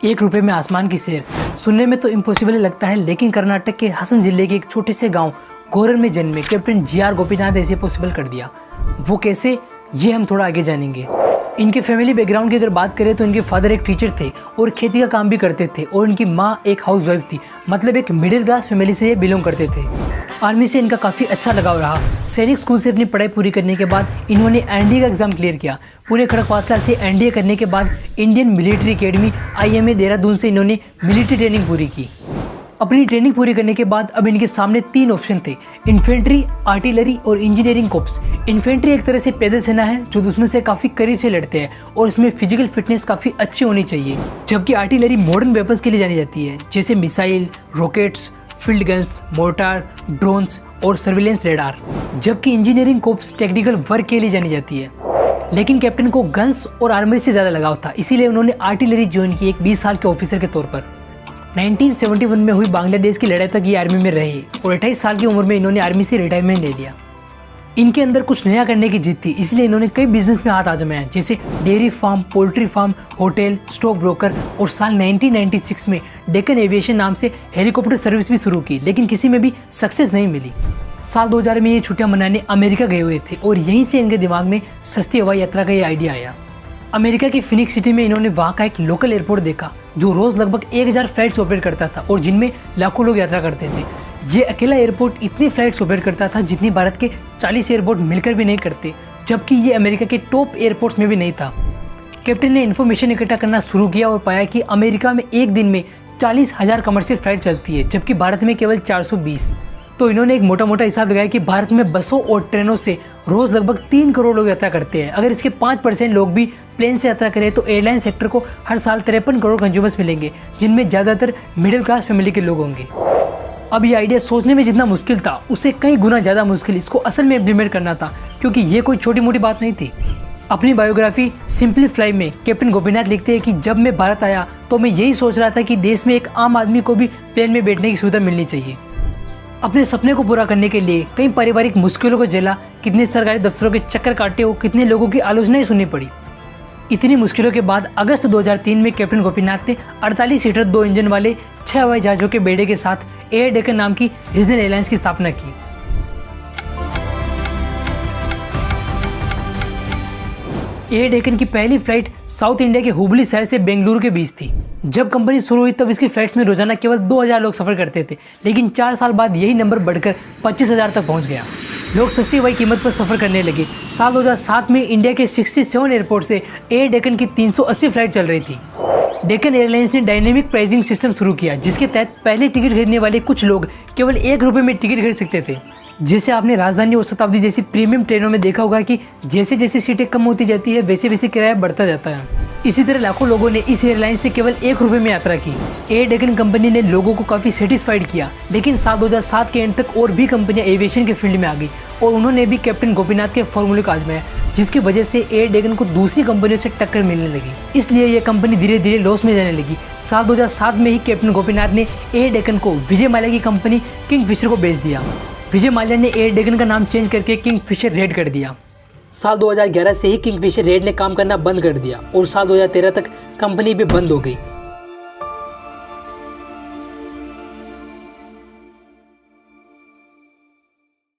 एक रुपये में आसमान की सैर सुनने में तो इम्पॉसिबल लगता है, लेकिन कर्नाटक के हसन जिले के एक छोटे से गांव गोरर में जन्मे कैप्टन जी.आर. गोपीनाथ ने इसे पॉसिबल कर दिया। वो कैसे, ये हम थोड़ा आगे जानेंगे। इनके फैमिली बैकग्राउंड की अगर बात करें तो इनके फादर एक टीचर थे और खेती का काम भी करते थे और इनकी माँ एक हाउसवाइफ थी, मतलब एक मिडिल क्लास फैमिली से ये बिलोंग करते थे। आर्मी से इनका काफ़ी अच्छा लगाव रहा। सैनिक स्कूल से अपनी पढ़ाई पूरी करने के बाद इन्होंने एनडीए का एग्ज़ाम क्लियर किया। पुणे खड़गवासला से एनडीए करने के बाद Indian military academy IMA Dehradun से इन्होंने मिलिट्री ट्रेनिंग पूरी की। अपनी ट्रेनिंग पूरी करने के बाद अब इनके सामने 3 ऑप्शन थे, इन्फेंट्री, आर्टिलरी और इंजीनियरिंग कोर्प्स। इन्फेंट्री एक तरह से पैदल सेना है जो दुश्मन से काफ़ी करीब से लड़ते हैं और इसमें फिजिकल फिटनेस काफ़ी अच्छी होनी चाहिए, जबकि आर्टिलरी मॉडर्न वेपन्स के लिए जानी जाती है, जैसे missile, rockets, field guns, mortar, drones और सर्विलेंस रेडार। जबकि इंजीनियरिंग कोर्प्स टेक्निकल वर्क के लिए जानी जाती है। लेकिन कैप्टन को गन्स और आर्मरी से ज़्यादा लगाव था, इसीलिए उन्होंने आर्टिलरी ज्वाइन की एक 20 साल के ऑफिसर के तौर पर। 1971 में हुई बांग्लादेश की लड़ाई तक ये आर्मी में रहे और 28 साल की उम्र में इन्होंने आर्मी से रिटायरमेंट ले लिया। इनके अंदर कुछ नया करने की जिद थी, इसलिए इन्होंने कई बिजनेस में हाथ आजमाया, जैसे dairy farm, poultry farm, hotel, stock broker और साल 1996 में डेक्कन एविएशन नाम से हेलीकॉप्टर सर्विस भी शुरू की, लेकिन किसी में भी सक्सेस नहीं मिली। साल 2000 में ये छुट्टियां मनाने अमेरिका गए हुए थे और यहीं से इनके दिमाग में सस्ती हवाई यात्रा का ये आइडिया आया। अमेरिका की फिनिक्स सिटी में इन्होंने वहाँ का एक लोकल एयरपोर्ट देखा जो रोज़ लगभग 1000 फ्लाइट्स ऑपरेट करता था और जिनमें लाखों लोग यात्रा करते थे। ये अकेला एयरपोर्ट इतनी फ्लाइट्स ऑपरेट करता था जितनी भारत के 40 एयरपोर्ट मिलकर भी नहीं करते, जबकि ये अमेरिका के टॉप एयरपोर्ट्स में भी नहीं था। कैप्टन ने इन्फॉर्मेशन इकट्ठा करना शुरू किया और पाया कि अमेरिका में एक दिन में 40,000 कमर्शियल फ्लाइट चलती है, जबकि भारत में केवल 420। तो इन्होंने एक मोटा मोटा हिसाब लगाया कि भारत में बसों और ट्रेनों से रोज़ लगभग 3 करोड़ लोग यात्रा करते हैं। अगर इसके 5% लोग भी प्लेन से यात्रा करें तो एयरलाइन सेक्टर को हर साल 53 करोड़ कंज्यूमर्स मिलेंगे, जिनमें ज़्यादातर मिडिल क्लास फैमिली के लोग होंगे। अब ये आइडिया सोचने में जितना मुश्किल था उससे कई गुना ज़्यादा मुश्किल इसको असल में इम्प्लीमेंट करना था, क्योंकि ये कोई छोटी मोटी बात नहीं थी। अपनी बायोग्राफी सिंप्लीफ्लाई में कैप्टन गोपीनाथ लिखते हैं कि जब मैं भारत आया तो मैं यही सोच रहा था कि देश में एक आम आदमी को भी प्लेन में बैठने की सुविधा मिलनी चाहिए। अपने सपने को पूरा करने के लिए कई पारिवारिक मुश्किलों को झेला, कितने सरकारी दफ्तरों के चक्कर काटे हो, कितने लोगों की आलोचनाएं सुननी पड़ी। इतनी मुश्किलों के बाद अगस्त 2003 में कैप्टन गोपीनाथ ने 48 सीटर 2 इंजन वाले 6 हवाई जहाज़ों के बेड़े के साथ एयर डेक्कन नाम की रीजनल एयरलाइंस की स्थापना की। एयर डेक्कन की पहली फ्लाइट साउथ इंडिया के हुबली शहर से बेंगलुरु के बीच थी। जब कंपनी शुरू हुई तब इसकी फ्लाइट्स में रोजाना केवल 2000 लोग सफ़र करते थे, लेकिन 4 साल बाद यही नंबर बढ़कर 25,000 तक पहुंच गया। लोग सस्ती हवाई कीमत पर सफ़र करने लगे। साल 2007 में इंडिया के 67 एयरपोर्ट से एयर डेक्कन की 380 फ्लाइट चल रही थी। डेक्कन एयरलाइंस ने डायनेमिक प्राइसिंग सिस्टम शुरू किया, जिसके तहत पहले टिकट खरीदने वाले कुछ लोग केवल 1 रुपये में टिकट खरीद सकते थे। जैसे आपने राजधानी और शताब्दी जैसी प्रीमियम ट्रेनों में देखा होगा कि जैसे जैसे सीटें कम होती जाती है वैसे वैसे किराया बढ़ता जाता है। इसी तरह लाखों लोगों ने इस एयरलाइन से केवल 1 रुपये में यात्रा की। एयर डेक्कन कंपनी ने लोगों को काफ़ी सेटिस्फाइड किया, लेकिन साल 2007 के एंड तक और भी कंपनियां एविएशन के फील्ड में आ गई और उन्होंने भी कैप्टन गोपीनाथ के फॉर्मूले को आजमाया, जिसकी वजह से एयर डेक्कन को दूसरी कंपनियों से टक्कर मिलने लगी। इसलिए यह कंपनी धीरे धीरे लॉस में जाने लगी। साल 2007 में ही कैप्टन गोपीनाथ ने एयर डेक्कन को विजय माल्या की कंपनी किंगफिशर को बेच दिया। विजय माल्या ने एयर डेक्कन का नाम चेंज करके किंगफिशर रेड कर दिया। साल 2011 से ही किंगफिशर रेड ने काम करना बंद कर दिया और साल 2013 तक कंपनी भी बंद हो गई।